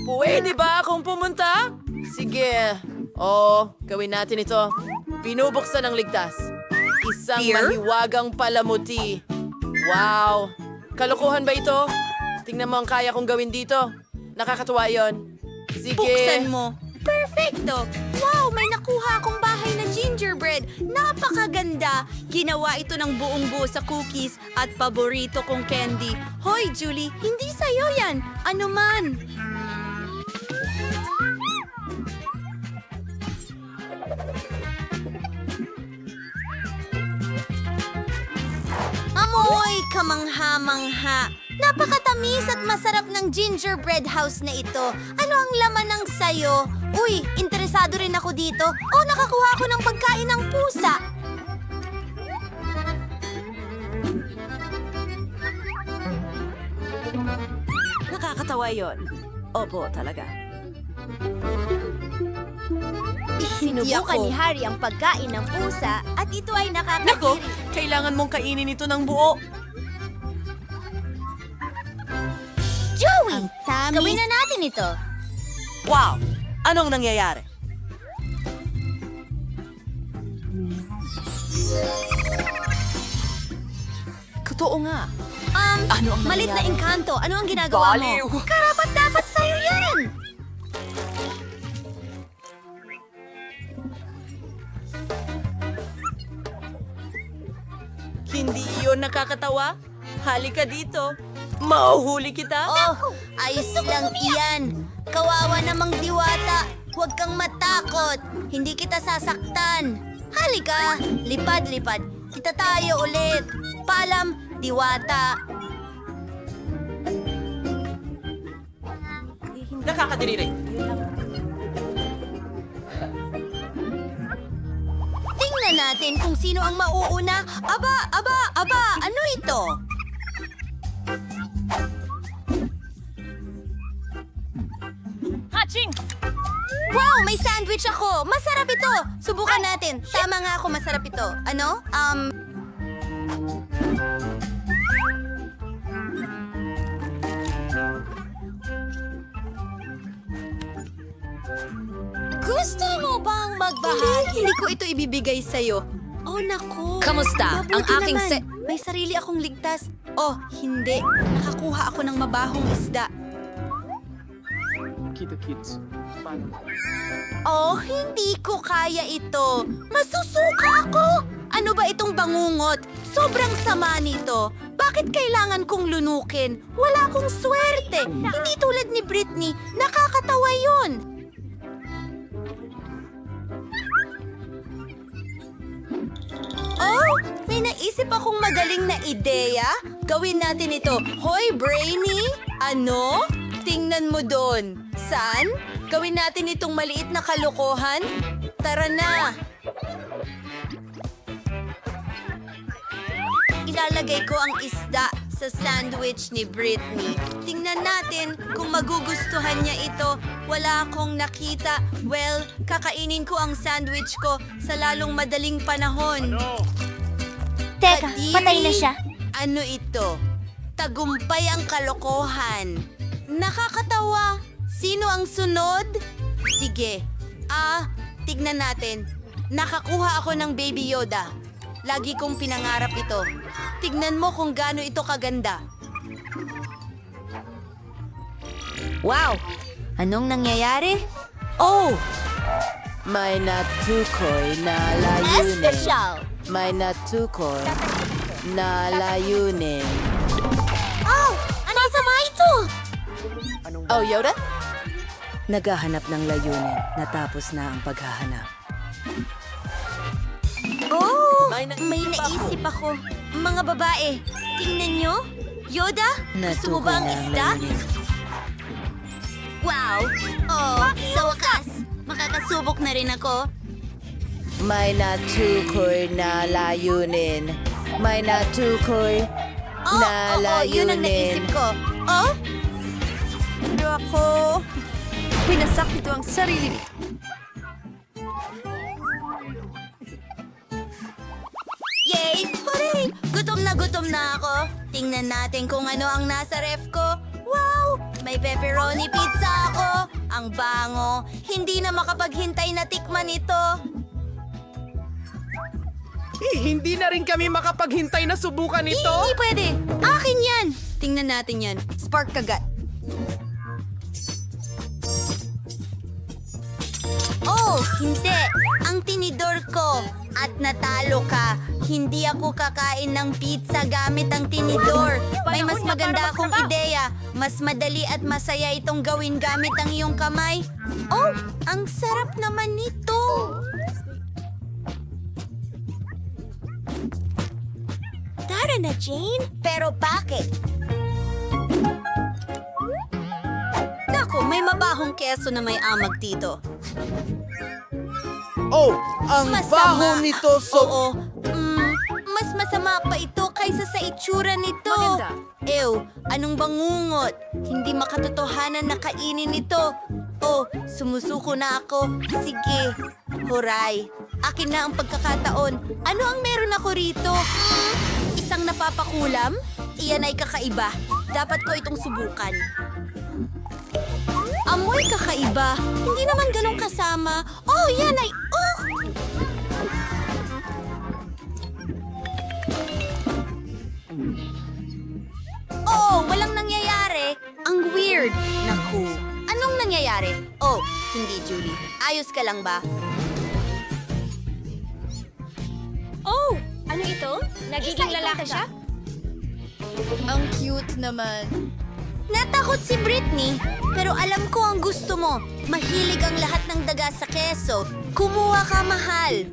Pwede ba akong pumunta? Sige. Gawin natin ito. Binubuksan ng ligtas. Isang Beer? mahiwagang palamuti. Wow! Kalokohan ba ito? Tingnan mo ang kaya kong gawin dito. Nakakatuwa yon. Sige. Buksan mo. Perfecto! Wow, may nakuha akong bahay na gingerbread. Napakaganda! Ginawa ito ng buong buo sa cookies at paborito kong candy. Hoy, Julie, hindi sa'yo yan. Ano man? Amoy kamangha-mangha. Napakatamis at masarap ng gingerbread house na ito. Ano ang laman ng sayo? Uy, interesado rin ako dito. Nakakuha ako ng pagkain ng pusa. Nakakatawa yon. Opo, talaga. Sinubukan ni Harry ang pagkain ng pusa at ito ay Nako, kailangan mong kainin ito ng buo. Joey! tamis. Gawin na natin ito. Wow! Anong nangyayari? Totoo nga. Ano ang malit na nangyayari? engkanto. Ano ang ginagawa Baliw. mo? Karapat dapat sa'yo yan! Hindi yun nakakatawa? Halika dito. Mauhuli kita. Ayos lang iyan. Kawawa namang diwata. Huwag kang matakot. Hindi kita sasaktan. Halika, lipad-lipad. Kita tayo ulit. Paalam, diwata. Nakakadiri. Tingnan natin kung sino ang mauuna. Aba, ano ito? Wow, may sandwich ako. Masarap ito. Subukan natin. Tama nga ako, masarap ito. Ano? Gusto mo bang magbahagi? Hindi ko ito ibibigay sa'yo. Oh, naku. Kamusta? Mabuti Ang aking naman. May sarili akong ligtas. Oh, hindi. Nakakuha ako ng mabahong isda. Oh, hindi ko kaya ito. Masusuka ako! Ano ba itong bangungot? Sobrang sama nito. Bakit kailangan kong lunukin? Wala akong swerte. Hindi tulad ni Britney. Nakakatawa yun. Oh, may naisip akong magaling na ideya. Gawin natin ito. Hoy, Brainy! Ano? Tingnan mo doon. Saan? Gawin natin itong maliit na kalokohan? Tara na! Ilalagay ko ang isda sa sandwich ni Britney. Tingnan natin kung magugustuhan niya ito. Wala akong nakita. Well, kakainin ko ang sandwich ko sa lalong madaling panahon. Teka, Kadiri, patay na siya. Ano ito? Tagumpay ang kalokohan. Nakakatawa. Sino ang sunod? Sige. Tignan natin. Nakakuha ako ng Baby Yoda. Lagi kong pinangarap ito. Tignan mo kung gaano ito kaganda. Wow! Anong nangyayari? Oh! May natukoy na layunin. Espesyal! May natukoy na layunin. Oh! Ano sama ito? Oh, Yoda? Naghahanap ng layunin. Natapos na ang paghahanap. Oh! May May naisip ako. Mga babae, tingnan nyo. Yoda, gusto mo ba ang Natukoy na ang isda? layunin. Wow! Oh, sa wakas, makakasubok na rin ako. May natukoy na layunin. May natukoy na yun ang layunin. naisip ko. Oh? Ano ako? Pinasak nito ang sarili. Yay! Hooray! Gutom na ako. Tingnan natin kung ano ang nasa ref ko. Wow! May pepperoni pizza ako. Ang bango. Hindi na makapaghintay na tikman ito. Hindi na rin kami makapaghintay na subukan ito. Hindi pwede. Akin yan. Tingnan natin yan. Spark kagat. Oh, hindi. Ang tinidor ko. At natalo ka. Hindi ako kakain ng pizza gamit ang tinidor. May mas maganda akong ideya. Mas madali at masaya itong gawin gamit ang iyong kamay. Oh, ang sarap naman nito. Tara na, Jane. Pero bakit? Naku, may mabahong keso na may amag dito. Oh, ang baho nito Oo. Mas masama pa ito kaysa sa itsura nito. Maganda. Ew, anong bangungot? Hindi makatotohanan na kainin ito. Oh, sumusuko na ako. Sige, huray. Akin na ang pagkakataon. Ano ang meron ako rito? Isang napapakulam? Iyan ay kakaiba. Dapat ko itong subukan. Amoy kakaiba. Hindi naman ganun kasama. Oh, yan ay... Oh! Oh, walang nangyayari. Ang weird. Naku. Anong nangyayari? Oh, hindi, Julie. Ayos ka lang ba? Oh, ano ito? Nagiging lalaki siya? Ang cute naman. Natakot si Britney, pero alam ko ang gusto mo. Mahilig ang lahat ng daga sa keso. Kumuha ka, mahal.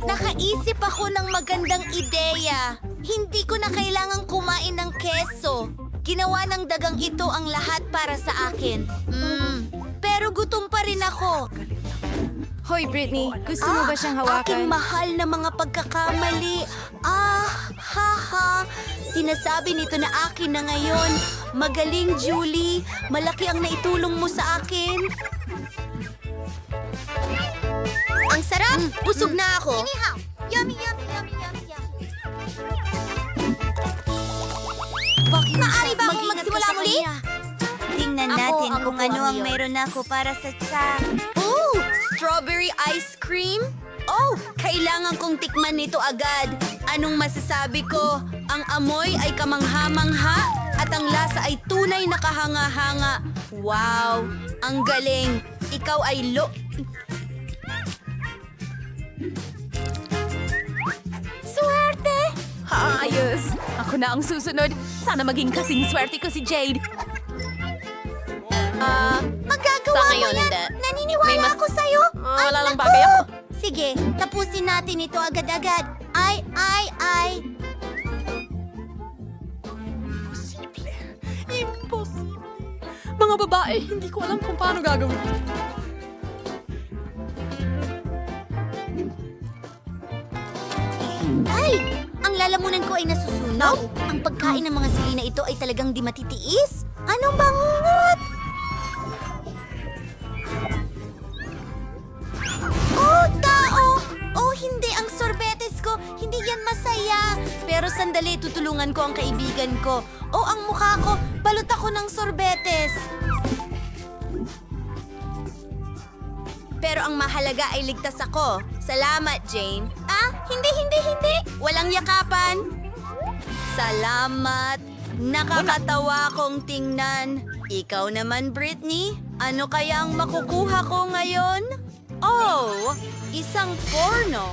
Nakaisip ako ng magandang ideya. Hindi ko na kailangang kumain ng keso. Ginawa ng dagang ito ang lahat para sa akin. Pero gutom pa rin ako. Hoy, Britney, gusto mo ba siyang hawakan? Aking mahal na mga pagkakamali. Haha. Sinasabi nito na akin na ngayon. Magaling, Julie. Malaki ang naitulong mo sa akin. Ang sarap! Busog na ako. Yummy, yummy, yummy, yummy, yummy. Maaari ba akong magsimula muli? Tingnan natin kung ano ang meron ako para sa chat. Oh! Strawberry ice cream? Oh! Kailangan kong tikman nito agad. Anong masasabi ko? Ang amoy ay kamangha-mangha at ang lasa ay tunay na kahanga-hanga. Wow! Ang galing! Ikaw ay Swerte! Ayos! Ako na ang susunod. Sana maging kasing swerte ko si Jade. Magagawa Sa mo ngayon, yan! hindi. Naniniwala ako sa'yo! Wala lang naku! bagay ako. Sige, tapusin natin ito agad-agad. Ay! Imposible. Mga babae, hindi ko alam kung paano gagawin. Ay! Ang lalamunan ko ay nasusunog. Ang pagkain ng mga sili na ito ay talagang di matitiis. Anong bangungot? Oh, tao! Oh, hindi. Ang sorbetes ko. Hindi yan masaya. Pero sandali, tutulungan ko ang kaibigan ko. Oh, ang mukha ko. Balot ako ng sorbetes. Pero ang mahalaga ay ligtas ako. Salamat, Jane. Hindi. Walang yakapan. Salamat. Nakakatawa kong tingnan. Ikaw naman, Britney. Ano kaya ang makukuha ko ngayon? Oh, isang porno.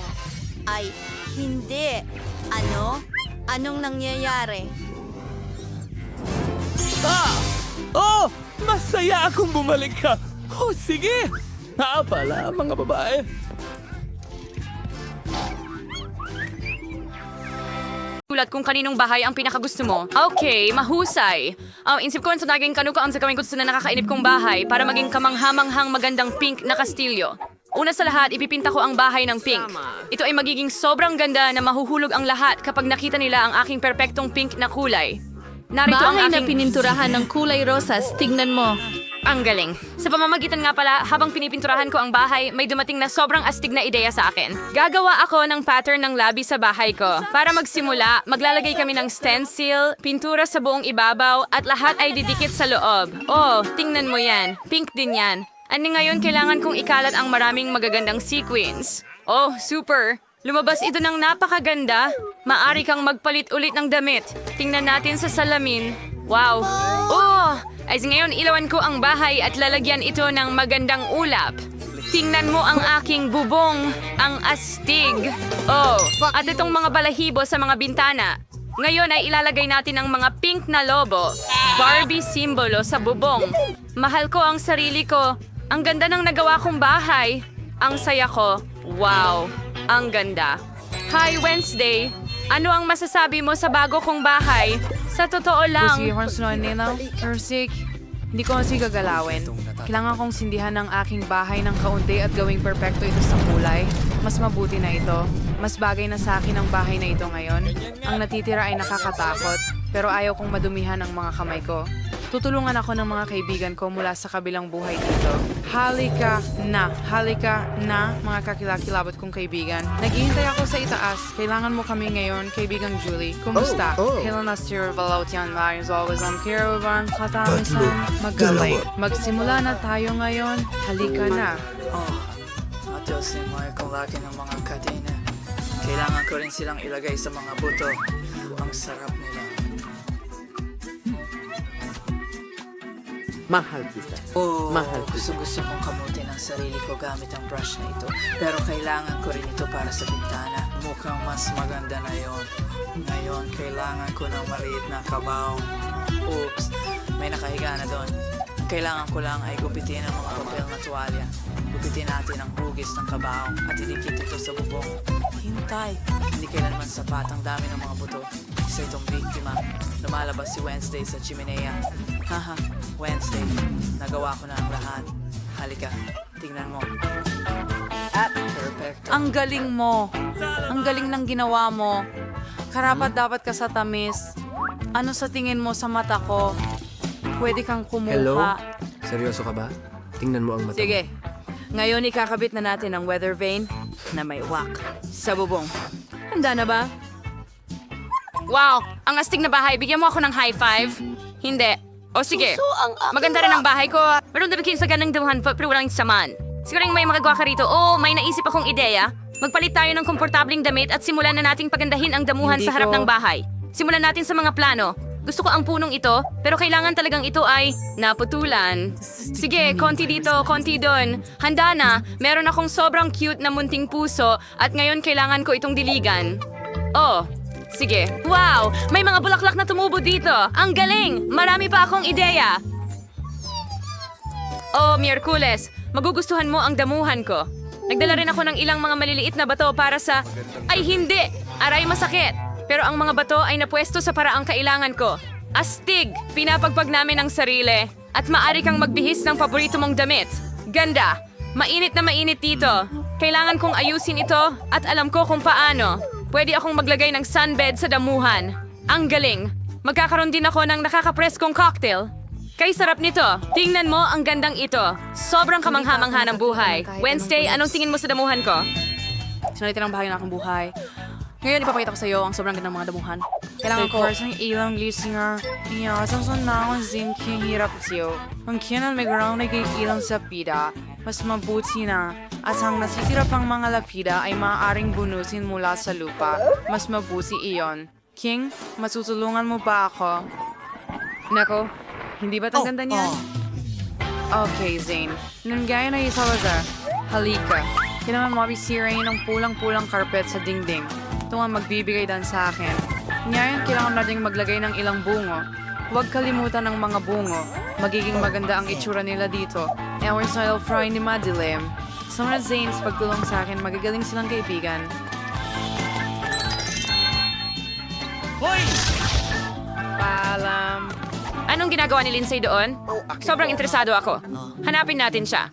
Ay, hindi. Ano? Anong nangyayari? Oh! Masaya akong bumalik ka! Oh, sige! Pala, mga babae. Tulad kung kaninong bahay ang pinakagusto mo. Okay, mahusay. Insip ko sa naging kanukaan sa kaming gusto na nakakainip kong bahay para maging kamanghamanghang magandang pink na kastilyo. Una sa lahat, ipipinta ko ang bahay ng pink. Ito ay magiging sobrang ganda na mahuhulog ang lahat kapag nakita nila ang aking perpektong pink na kulay. Narito ang Bahay na aking... pininturahan ng kulay rosas, tignan mo. Ang galing. Sa pamamagitan nga pala, habang pinipinturahan ko ang bahay, may dumating na sobrang astig na ideya sa akin. Gagawa ako ng pattern ng labi sa bahay ko. Para magsimula, maglalagay kami ng stencil, pintura sa buong ibabaw, at lahat ay didikit sa loob. Oh, tingnan mo yan. Pink din yan. Ani ngayon, kailangan kong ikalat ang maraming magagandang sequins. Oh, super! Lumabas ito ng napakaganda. Maari kang magpalit ulit ng damit. Tingnan natin sa salamin. Wow! Oh! Ay ngayon, ilawan ko ang bahay at lalagyan ito ng magandang ulap. Tingnan mo ang aking bubong, ang astig. Oh, at itong mga balahibo sa mga bintana. Ngayon ay ilalagay natin ang mga pink na lobo. Barbie simbolo sa bubong. Mahal ko ang sarili ko. Ang ganda ng nagawa kong bahay. Ang saya ko. Wow, ang ganda. Hi, Wednesday. Ano ang masasabi mo sa bago kong bahay? Sa totoo lang, Hindi ko kasi gagalawin. Kailangan kong sindihan ang aking bahay ng kaunti at gawing perpekto ito sa kulay. Mas mabuti na ito. Mas bagay na sa akin ang bahay na ito ngayon. Ang natitira ay nakakatakot, pero ayaw kong madumihan ang mga kamay ko. Tutulungan ako ng mga kaibigan ko mula sa kabilang buhay dito. Halika na, mga kakilakilabot kong kaibigan. Naghihintay ako sa itaas. Kailangan mo kami ngayon, kaibigang Julie. Kumusta? Kailan na Sir Valautian Lions always on Kiravan, Katamisan, magaling. Magsimula na tayo ngayon. Halika na. Oh, Mateos ni Michael laki ng mga kadena. Kailangan ko rin silang ilagay sa mga buto. Ang sarap nila. Mahal kita. Oh, Mahal ko. gusto kong kamutin ang sarili ko gamit ang brush na ito. Pero kailangan ko rin ito para sa bintana. Mukhang mas maganda na yon. Ngayon, kailangan ko ng maliit na kabaong. Oops, may nakahiga na doon. Kailangan ko lang ay gupitin ang mga papel na tuwalya. Gupitin natin ang hugis ng kabaong at idikit ito sa bubong. Hintay! Hindi kailanman sapat ang dami ng mga buto. Isa itong biktima. Lumalabas si Wednesday sa chimenea. Haha, Wednesday. Nagawa ko na ang lahat. Halika, tingnan mo. Perfect. Ang galing mo. Ang galing ng ginawa mo. Karapat dapat ka sa tamis. Ano sa tingin mo sa mata ko? Pwede kang kumuha. Hello? Seryoso ka ba? Tingnan mo ang mata. Sige. Ngayon ikakabit na natin ang weather vane na may wak sa bubong. Handa na ba? wow, ang astig na bahay. Bigyan mo ako ng high five. Hindi. O sige, maganda rin ang bahay ko. Meron din sa ganang damuhan pero walang saman. Siguro may magagawa ka rito. Oo, may naisip akong ideya. Magpalit tayo ng komportabling damit at simulan na nating pagandahin ang damuhan sa harap ng bahay. Simulan natin sa mga plano. Gusto ko ang punong ito, pero kailangan talagang ito ay naputulan. Sige, konti dito, konti doon. Handa na, meron akong sobrang cute na munting puso at ngayon kailangan ko itong diligan. Oh, sige. Wow, may mga bulaklak na tumubo dito. Ang galing! Marami pa akong ideya. Oh, Miyerkules, magugustuhan mo ang damuhan ko. Nagdala rin ako ng ilang mga maliliit na bato para sa... Ay, hindi! Aray, masakit! Pero ang mga bato ay napwesto sa paraang kailangan ko. Astig! Pinapagpag namin ang sarili. At maaari kang magbihis ng paborito mong damit. Ganda! Mainit na mainit dito. Kailangan kong ayusin ito at alam ko kung paano. Pwede akong maglagay ng sunbed sa damuhan. Ang galing! Magkakaroon din ako ng nakakapreskong cocktail. Kay sarap nito. Tingnan mo ang gandang ito. Sobrang kamangha-mangha ng buhay. Wednesday, anong tingin mo sa damuhan ko? Sinalitin ang bahagi ng aking buhay. Ngayon, ipapakita ko sa iyo ang sobrang gandang mga damuhan. Kailangan ko ng ilang listener. Iyasan na akong zinking hirap siyo. Ang kinan may ground na ilang sa pida, mas mabuti na. At ang nasitira pang mga lapida ay maaaring bunutin mula sa lupa. Mas mabuti iyon. King, matutulungan mo ba ako? Nako, hindi ba't ang ganda niyan? Okay, Zane. Nung gaya na Salazar, halika. Kailangan mabisirain ng pulang-pulang carpet sa dingding. Ito ang magbibigay dan sa akin. Ngayon, kailangan natin maglagay ng ilang bungo. Huwag kalimutan ng mga bungo. Magiging maganda ang itsura nila dito. Our style fry ni madilim. Sa mga Zanes, pagtulong sa akin, magagaling silang kaibigan. Hoy! Paalam. Anong ginagawa ni Lindsay doon? Sobrang interesado ako. Hanapin natin siya.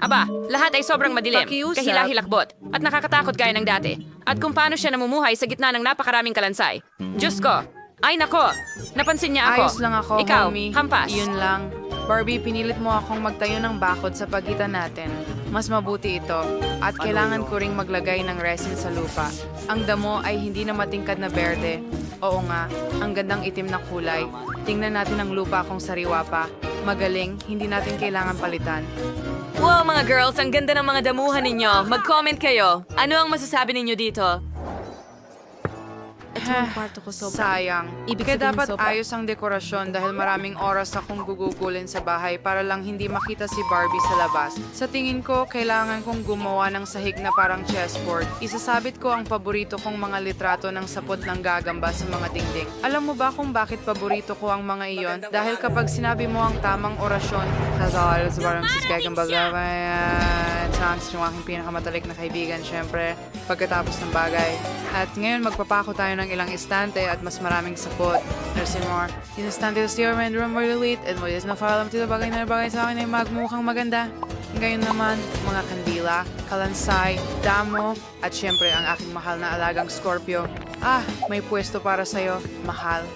Aba, lahat ay sobrang madilim, Pakiusap. kahila-hilakbot, at nakakatakot gaya ng dati. At kung paano siya namumuhay sa gitna ng napakaraming kalansay. Diyos ko! Ay nako! Napansin niya ako. Ayos lang ako, Ikaw, homie. hampas. Yun lang. Barbie, pinilit mo akong magtayo ng bakod sa pagitan natin. Mas mabuti ito. At kailangan ko ring maglagay ng resin sa lupa. Ang damo ay hindi na matingkad na berde. Oo nga, ang gandang itim na kulay. Tingnan natin ang lupa kung sariwa pa. Magaling, hindi natin kailangan palitan. Wow, mga girls, ang ganda ng mga damuhan ninyo. Mag-comment kayo. Ano ang masasabi ninyo dito? Sayang. Kaya dapat ayos ang dekorasyon dahil maraming oras akong gugugulin sa bahay para lang hindi makita si Barbie sa labas. Sa tingin ko, kailangan kong gumawa ng sahig na parang chessboard. Isasabit ko ang paborito kong mga litrato ng sapot ng gagamba sa mga dingding. Alam mo ba kung bakit paborito ko ang mga iyon? Dahil kapag sinabi mo ang tamang orasyon, sa parang sis gagamba thanks yung aking pinakamatalik na kaibigan, syempre, pagkatapos ng bagay. At ngayon, magpapako tayo ng ilang istante at mas maraming sapot. There's more. Yung istante to steer my room or delete and mo is na file tito bagay na bagay sa akin ay magmukhang maganda. Ngayon naman, mga kandila, kalansay, damo, at syempre ang aking mahal na alagang Scorpio. Ah, may pwesto para sa'yo, mahal.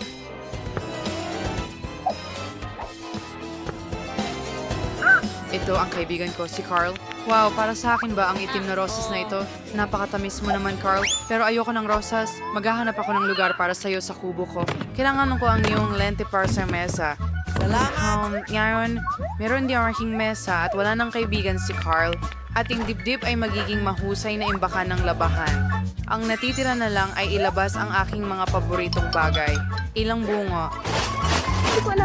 Ito ang kaibigan ko, si Carl. Wow, para sa akin ba ang itim na rosas na ito? Napakatamis mo naman, Carl. Pero ayoko ng rosas. Maghahanap ako ng lugar para sa'yo sa kubo ko. Kailangan ko ang iyong lente para sa mesa. Salamat! Ngayon, meron din ang aking mesa at wala ng kaibigan si Carl. Ating dibdib ay magiging mahusay na imbakan ng labahan. Ang natitira na lang ay ilabas ang aking mga paboritong bagay. Ilang bungo.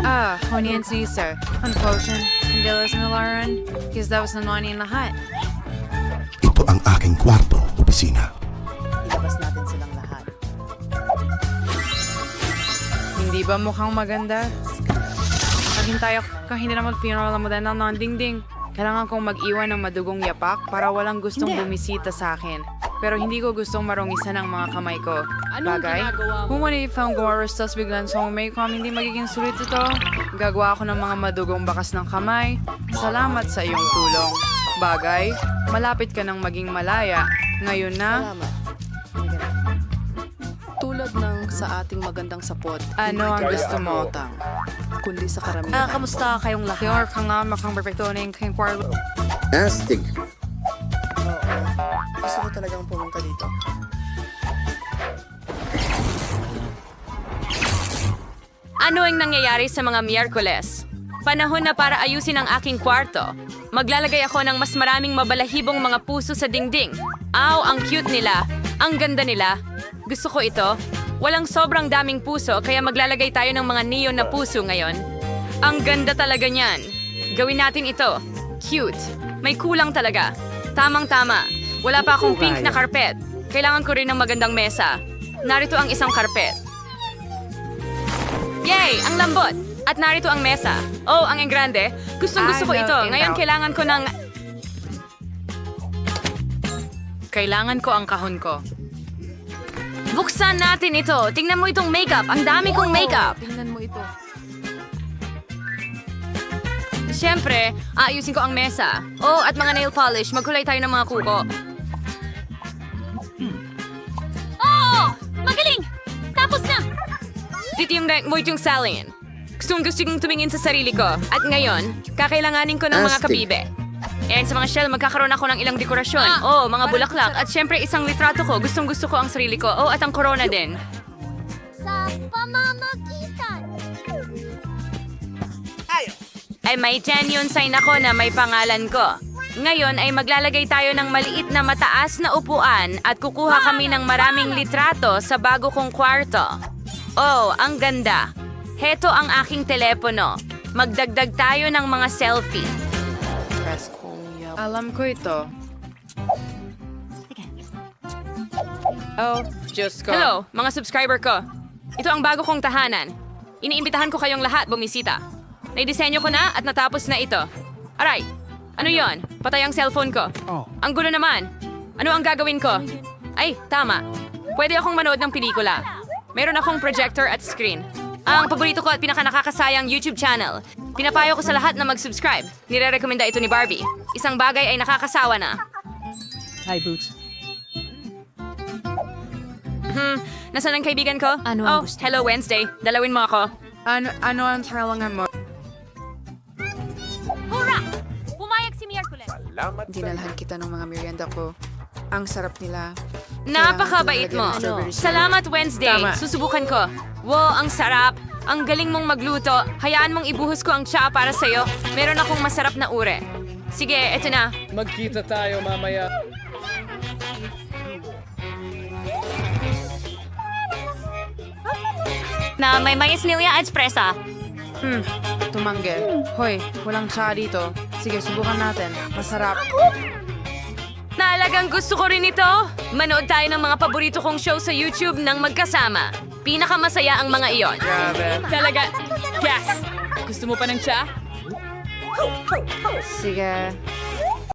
Ah, honey and Caesar. Ang potion. Candelas na Lauren. Because that was na nani lahat. Ito ang aking kwarto, opisina. Ilabas natin silang lahat. Hindi ba mukhang maganda? Naghintay ako kung hindi na mag-funeral mo dahil ng dingding. Kailangan kong mag-iwan ng madugong yapak para walang gustong bumisita sa akin. Pero hindi ko gustong marungisan ang mga kamay ko. Bagay? Kung wala ifang gawaros tas biglan sa may kung hindi magiging sulit ito, gagawa ako ng mga madugong bakas ng kamay. Salamat sa iyong tulong. Bagay? Malapit ka nang maging malaya. Ngayon na, Tulad ng sa ating magandang sapot. ano ang gusto mo? Kundi sa karamihan. Kamusta kayong lahat?Yor ka nga makang perfecto na yung king kwarto. Astig. Gusto ko talagang pumunta dito. Ano ang nangyayari sa mga Miyerkules? Panahon na para ayusin ang aking kwarto. Maglalagay ako ng mas maraming mabalahibong mga puso sa dingding. Aw, ang cute nila. Ang ganda nila. Gusto ko ito. Walang sobrang daming puso kaya maglalagay tayo ng mga neon na puso ngayon. Ang ganda talaga niyan. Gawin natin ito. Cute. May kulang talaga. Tamang-tama. Wala pa akong pink na karpet. Kailangan ko rin ng magandang mesa. Narito ang isang karpet. Yay! Ang lambot! At narito ang mesa. Oh, ang engrande. Gustong-gusto ko ito. Ngayon kailangan ko ng... Kailangan ko ang kahon ko. Buksan natin ito. Tingnan mo itong makeup. Ang dami kong makeup. Tingnan mo ito. Siyempre, aayusin ko ang mesa. Oh, at mga nail polish. Magkulay tayo ng mga kuko. Oh! Magaling! Tapos na! Dito yung moit yung salin. Gusto kong tumingin sa sarili ko. At ngayon, kakailanganin ko ng mga kabibe. And sa mga shell, magkakaroon ako ng ilang dekorasyon. Oh, mga bulaklak. At syempre, isang litrato ko. Gustong-gusto ko ang sarili ko. Oh, at ang corona din. Sa pamamagitan. Ay may genuine sign ako na may pangalan ko. Ngayon ay maglalagay tayo ng maliit na mataas na upuan at kukuha kami ng maraming litrato sa bago kong kwarto. Oh, ang ganda. Heto ang aking telepono. Magdagdag tayo ng mga selfie. Alam ko ito. Oh, Diyos ko. Hello, mga subscriber ko. Ito ang bago kong tahanan. Iniimbitahan ko kayong lahat bumisita. Naidisenyo ko na at natapos na ito. Aray, ano yon? Patay ang cellphone ko. Ang gulo naman. Ano ang gagawin ko? Ay, tama. Pwede akong manood ng pelikula. Meron akong projector at screen. Ang paborito ko at pinaka-nakakasayang YouTube channel. Pinapayo ko sa lahat na mag-subscribe. Nire-recommenda ito ni Barbie. Isang bagay ay nakakasawa na. Hi, Boots. Nasaan ang kaibigan ko? Ano ang gusto? Hello Wednesday. Dalawin mo ako. Ano ang talangan mo? Dinalhan kita ng mga merienda ko. Ang sarap nila. Napakabait mo. Salamat, Wednesday. Tama. Susubukan ko. Wow, ang sarap. Ang galing mong magluto. Hayaan mong ibuhos ko ang tsaa para sa'yo. Meron akong masarap na ure. Sige, eto na. Magkita tayo mamaya. Na may mais nilya at espressa. Tumanggi. Hoy, walang tsa dito. Sige, subukan natin. Masarap. Talagang gusto ko rin ito. Manood tayo ng mga paborito kong show sa YouTube ng magkasama. Pinakamasaya ang mga iyon. Talaga, gas! Gusto mo pa ng tsa? Sige.